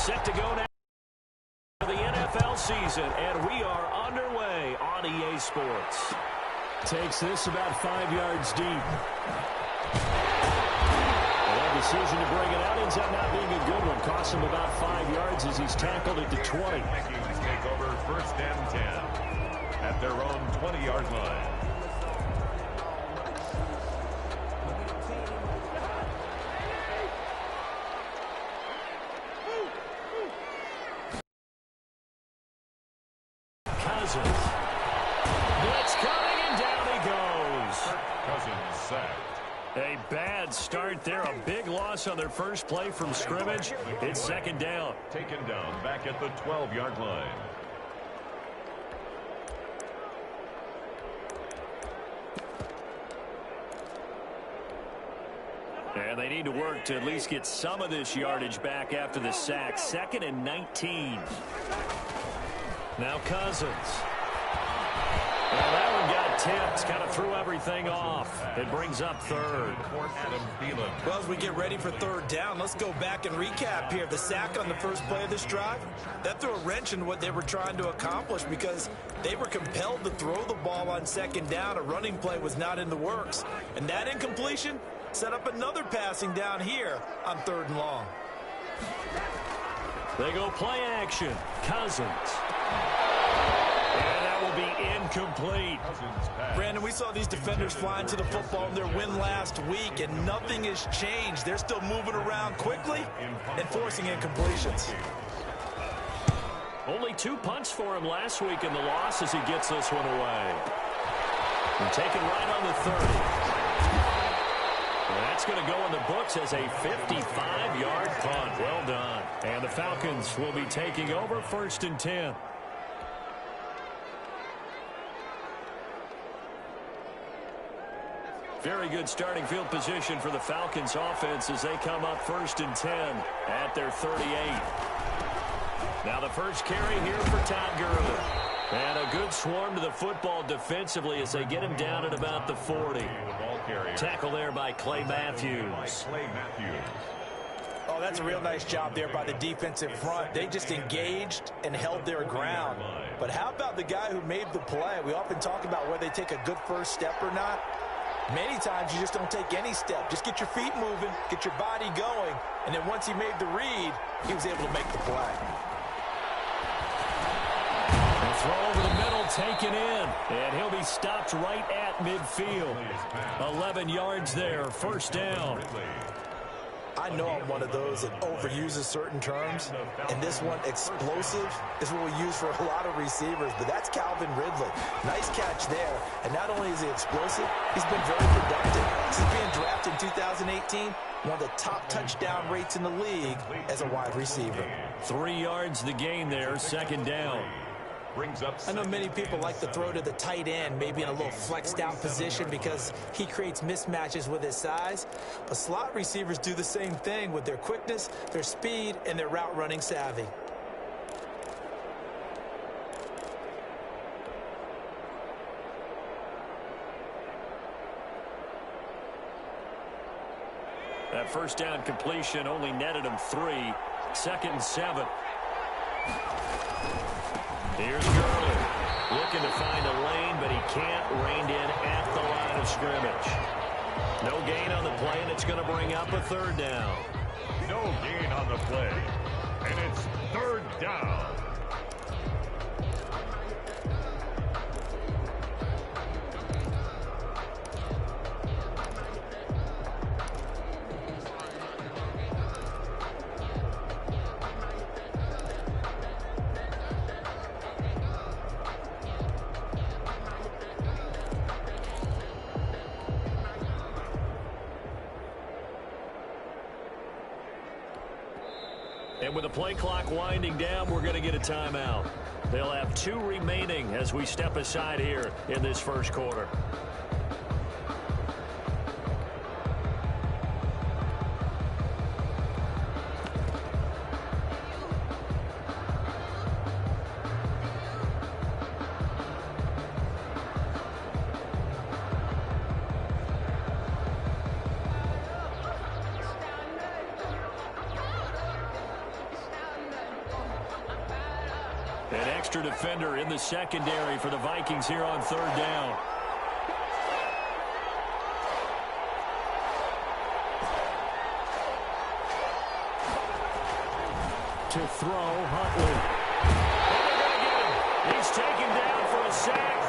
Set to go now for the NFL season, and we are underway on EA Sports. Takes this about 5 yards deep. That decision to bring it out ends up not being a good one. Costs him about 5 yards as he's tackled at the 20. Vikings take over 1st and 10 at their own 20-yard line. Cousins. Blitz coming, and down he goes. Cousins sacked. A bad start there. A big loss on their first play from scrimmage. It's 2nd down. Taken down back at the 12-yard line. And they need to work to at least get some of this yardage back after the sack. 2nd and 19. Now Cousins. Well, that one got tipped. Kind of threw everything off. It brings up 3rd. Well, as we get ready for 3rd down, let's go back and recap here. The sack on the first play of this drive, that threw a wrench in what they were trying to accomplish because they were compelled to throw the ball on 2nd down. A running play was not in the works. And that incompletion set up another passing down here on 3rd and long. They go play action. Cousins. And that will be incomplete. Brandon, we saw these defenders flying to the football in their win last week, and nothing has changed. They're still moving around quickly and forcing incompletions. Only 2 punts for him last week in the loss as he gets this one away. And taken right on the 30. And that's going to go in the books as a 55-yard punt. Well done. And the Falcons will be taking over 1st and 10. Very good starting field position for the Falcons offense as they come up 1st and 10 at their 38. Now the first carry here for Todd Gurley. And a good swarm to the football defensively as they get him down at about the 40. Tackle there by Clay Matthews. Oh, that's a real nice job there by the defensive front. They just engaged and held their ground. But how about the guy who made the play? We often talk about whether they take a good first step or not. Many times you just don't take any step. Just get your feet moving, get your body going, and then once he made the read, he was able to make the play. And throw over the middle, taken in, and he'll be stopped right at midfield. 11 yards there, 1st down. I know I'm one of those that overuses certain terms, and this one, explosive, is what we use for a lot of receivers, but that's Calvin Ridley. Nice catch there, and not only is he explosive, he's been very productive. Since being drafted in 2018, one of the top touchdown rates in the league as a wide receiver. 3 yards the gain there, 2nd down. I know many people like to throw to the tight end, maybe in a little flexed out position because he creates mismatches with his size. But slot receivers do the same thing with their quickness, their speed, and their route running savvy. That 1st down completion only netted him 3. 2nd and 7. Here's Gurley, looking to find a lane, but he can't. Reined in at the line of scrimmage. No gain on the play, and it's going to bring up a 3rd down. No gain on the play, and it's 3rd down. And with the play clock winding down, we're going to get a timeout. They'll have 2 remaining as we step aside here in this 1st quarter. An extra defender in the secondary for the Vikings here on third down. To throw, Huntley. He's taken down for a sack.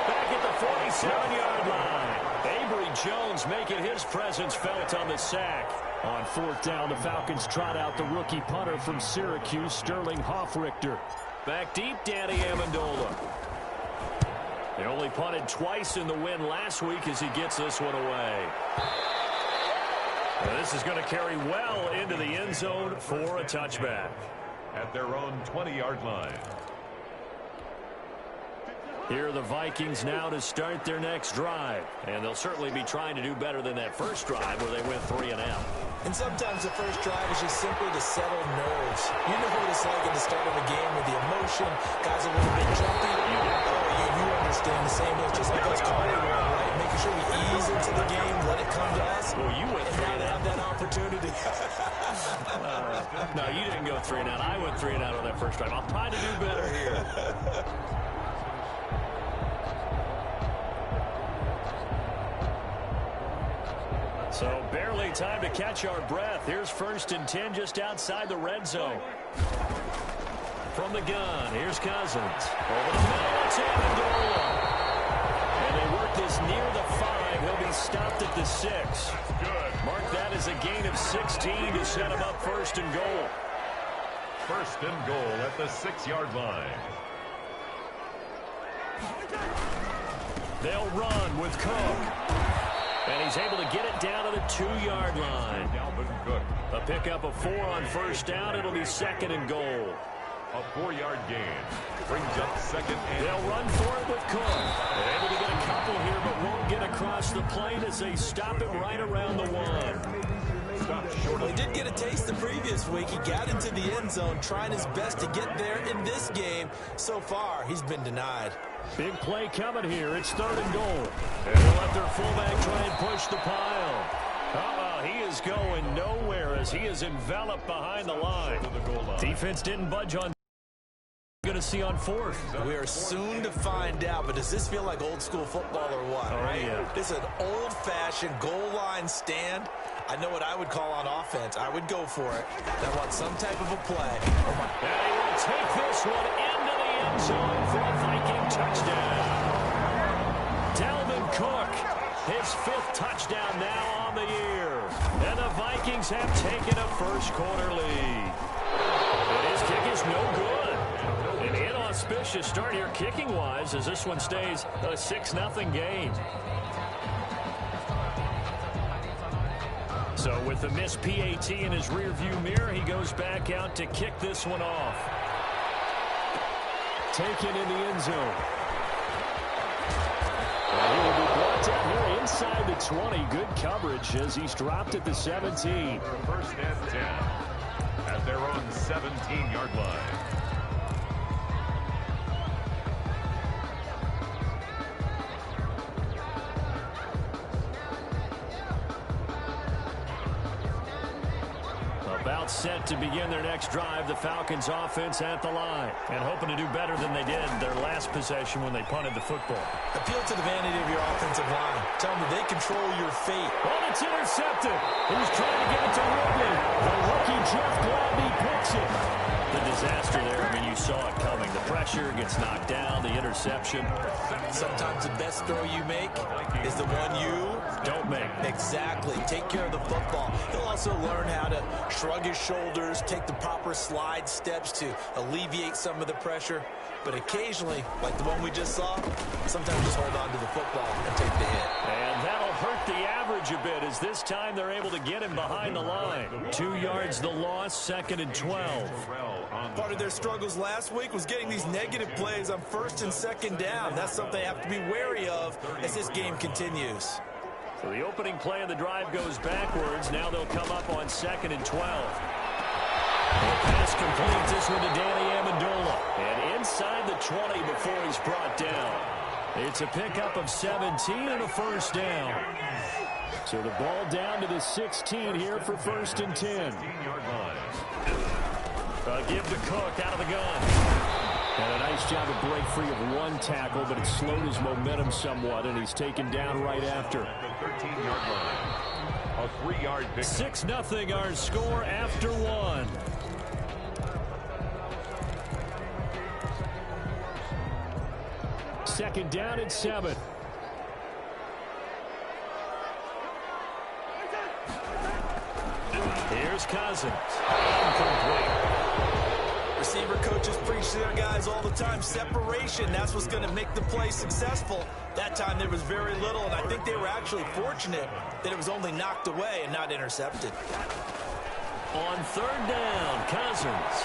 Back at the 47-yard line. Avery Jones making his presence felt on the sack. On fourth down, the Falcons trot out the rookie punter from Syracuse, Sterling Hoffrichter. Back deep, Danny Amendola. They only punted twice in the win last week as he gets this one away. Now this is going to carry well into the end zone for a touchback. At their own 20-yard line. Here are the Vikings now to start their next drive. And they'll certainly be trying to do better than that first drive where they went 3 and out. And sometimes the first drive is just simply to settle nerves. You know what it's like at the start of a game with the emotion. Guys are a little bit jumpy. You understand the same as just like us calling, right? Making sure we ease into the game, let it come to us. Well, you went 3 and out. Have that opportunity. No, you didn't go 3 and out. I went 3 and out on that first drive. I'll try to do better here. So barely time to catch our breath. Here's 1st and 10 just outside the red zone. From the gun, here's Cousins. Over the middle, it's Amendola. And they work this near the 5. He'll be stopped at the 6. Good. Mark that as a gain of 16 to set him up 1st and goal. 1st and goal at the 6-yard line. They'll run with Cook. And he's able to get it down to the 2-yard line. Dalvin Cook. A pickup of 4 on 1st down. It'll be 2nd and goal. A 4-yard gain. Brings up 2nd and... They'll run for it with Cook. They're able to get a couple here, but won't get across the plane as they stop him right around the 1. Stop short of... He did get a taste the previous week. He got into the end zone, trying his best to get there in this game. So far, he's been denied. Big play coming here. It's 3rd and goal. And they'll let their fullback try and push the pile. He is going nowhere as he is enveloped behind the line. Defense didn't budge on. Going to see on 4th. We are soon to find out, but does this feel like old school football or what? Oh, right? Yeah. This is an old-fashioned goal line stand. I know what I would call on offense. I would go for it. I want some type of a play. And he will take this one into the end zone for a Viking touchdown. Dalvin Cook, his 5th touchdown now on the year. And the Vikings have taken a first-quarter lead. And his kick is no good. An inauspicious start here kicking-wise as this one stays a 6-0 game. So with the missed PAT in his rearview mirror, he goes back out to kick this one off. Taken in the end zone. And he will be brought down here inside the 20. Good coverage as he's dropped at the 17. 1st and 10 at their own 17-yard line. About set to begin their next drive, the Falcons offense at the line. And hoping to do better than they did their last possession when they punted the football. Appeal to the vanity of your offensive line. Tell them they control your fate. Oh, it's intercepted. He's trying to get it to Ridley. The rookie Jeff Gladney picks it. The disaster there, I mean, you saw it coming. The pressure gets knocked down, the interception. Sometimes the best throw you make is the one you don't make. Exactly. Take care of the football. He'll also learn how to shrug his shoulders, take the proper slide steps to alleviate some of the pressure. But occasionally, like the one we just saw, sometimes just hold on to the football and take the hit. And that'll hurt the average a bit as this time they're able to get him behind the line. 2 yards the loss, 2nd and 12. Part of their struggles last week was getting these negative plays on 1st and 2nd down. That's something they have to be wary of as this game continues. So the opening play of the drive goes backwards. Now they'll come up on 2nd and 12. The pass complete. This one to Danny Amendola. And inside the 20 before he's brought down. It's a pickup of 17 and a 1st down. So the ball down to the 16 here for 1st and 10. 16-yard line. Give to Cook out of the gun. And a nice job to break free of one tackle, but it slowed his momentum somewhat, and he's taken down right after. At the 13-yard line. A 3-yard pick. 6-0 our score after one. Second down and 7. Here's Cousins. Incomplete. Receiver coaches preach to their guys all the time. Separation, that's what's going to make the play successful. That time there was very little, and I think they were actually fortunate that it was only knocked away and not intercepted. On third down, Cousins.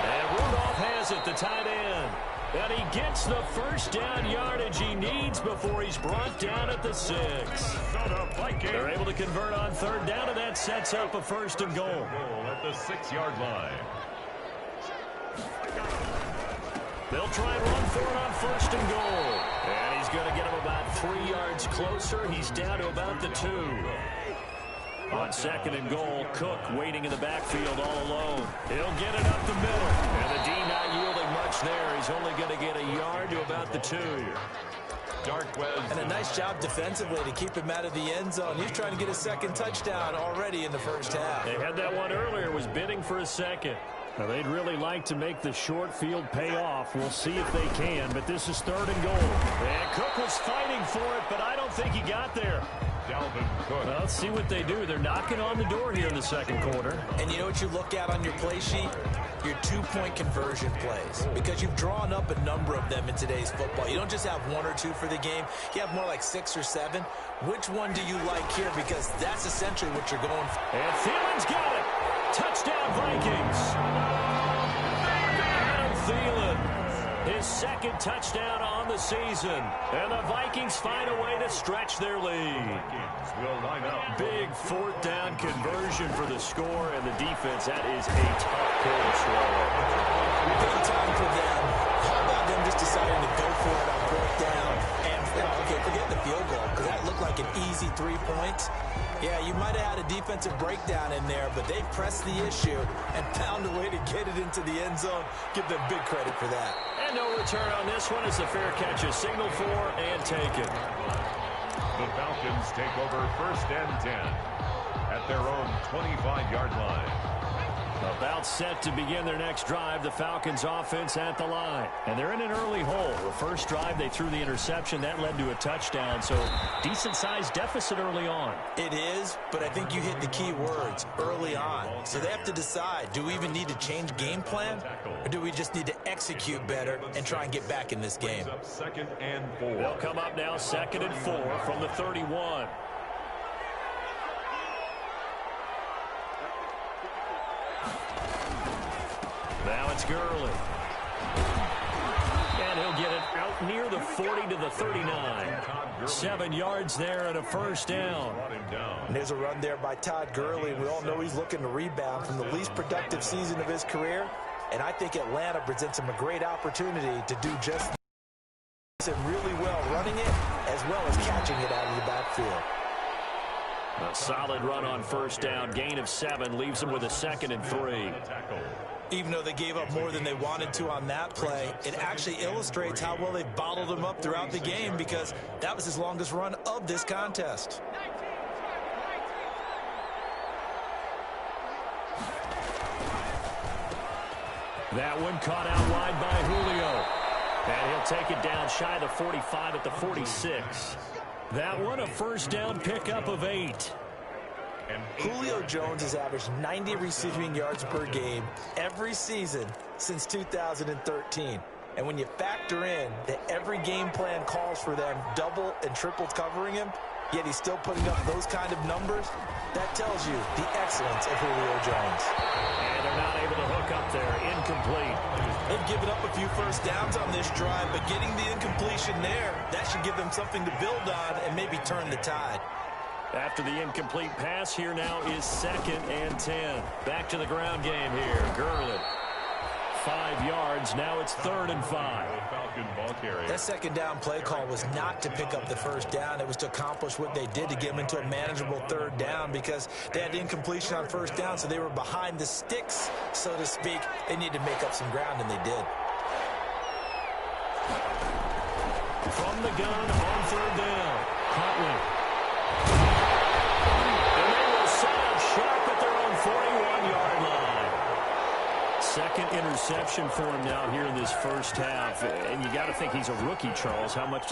And Rudolph has it, the tight end. And he gets the first down yardage he needs before he's brought down at the 6. They're able to convert on third down, and that sets up a 1st and goal. At the 6-yard line. They'll try and run for it on 1st and goal. And he's going to get him about 3 yards closer. He's down to about the 2. On 2nd and goal, Cook waiting in the backfield all alone. He'll get it up the middle. And the D not yielding much there. He's only going to get a yard to about the 2. And a nice job defensively to keep him out of the end zone. He's trying to get a 2nd touchdown already in the first half. They had that one earlier, was bidding for a 2nd. Now, they'd really like to make the short field pay off. We'll see if they can, but this is 3rd and goal. And Cook was fighting for it, but I don't think he got there. Dalvin Cook. Well, let's see what they do. They're knocking on the door here in the 2nd quarter. And you know what you look at on your play sheet? Your 2-point conversion plays. Because you've drawn up a number of them in today's football. You don't just have 1 or 2 for the game. You have more like 6 or 7. Which one do you like here? Because that's essentially what you're going for. And Thielen's got it. Touchdown, Vikings. Adam Thielen, his 2nd touchdown on the season. And the Vikings find a way to stretch their lead. Will line up. Big 4th down conversion for the score, and the defense, that is a tough pill to swallow. Big time for them. How about them just deciding to go for it on 4th down? And, okay, forget the field goal, because that looked like an easy 3 points. Yeah, you might have had a defensive breakdown in there, but they pressed the issue and found a way to get it into the end zone. Give them big credit for that. And no return on this one as the fair catch is signaled for and taken. The Falcons take over 1st and 10 at their own 25-yard line. About set to begin their next drive, the Falcons offense at the line. And they're in an early hole. The first drive, they threw the interception. That led to a touchdown, so decent-sized deficit early on. It is, but I think you hit the key words, early on. So they have to decide, do we even need to change game plan, or do we just need to execute better and try and get back in this game? 2nd and 4. They'll come up now 2nd and 4 from the 31. Now it's Gurley. And he'll get it out near the 40 to the 39. 7 yards there and a 1st down. And there's a run there by Todd Gurley. We all know he's looking to rebound from the least productive season of his career. And I think Atlanta presents him a great opportunity to do just that. Really well running it as well as catching it out of the backfield. A solid run on 1st down. Gain of 7 leaves him with a 2nd and 3. Even though they gave up more than they wanted to on that play, it actually illustrates how well they bottled him up throughout the game because that was his longest run of this contest. That one caught out wide by Julio. And he'll take it down shy of the 45 at the 46. That one a 1st down pickup of 8. Julio Jones has averaged 90 receiving yards per game every season since 2013. And when you factor in that every game plan calls for them double and triple covering him, yet he's still putting up those kind of numbers, that tells you the excellence of Julio Jones. And they're not able to hook up there. Incomplete. They've given up a few 1st downs on this drive, but getting the incompletion there, that should give them something to build on and maybe turn the tide. After the incomplete pass, here now is 2nd and 10. Back to the ground game here. Gurley. 5 yards. Now it's 3rd and 5. That 2nd down play call was not to pick up the 1st down. It was to accomplish what they did to get them into a manageable 3rd down because they had incompletion on 1st down, so they were behind the sticks, so to speak. They needed to make up some ground, and they did. From the gun on third down. Huntley. And they will set up shop at their own 41-yard line. Second interception for him now here in this first half. And you got to think he's a rookie, Charles. How much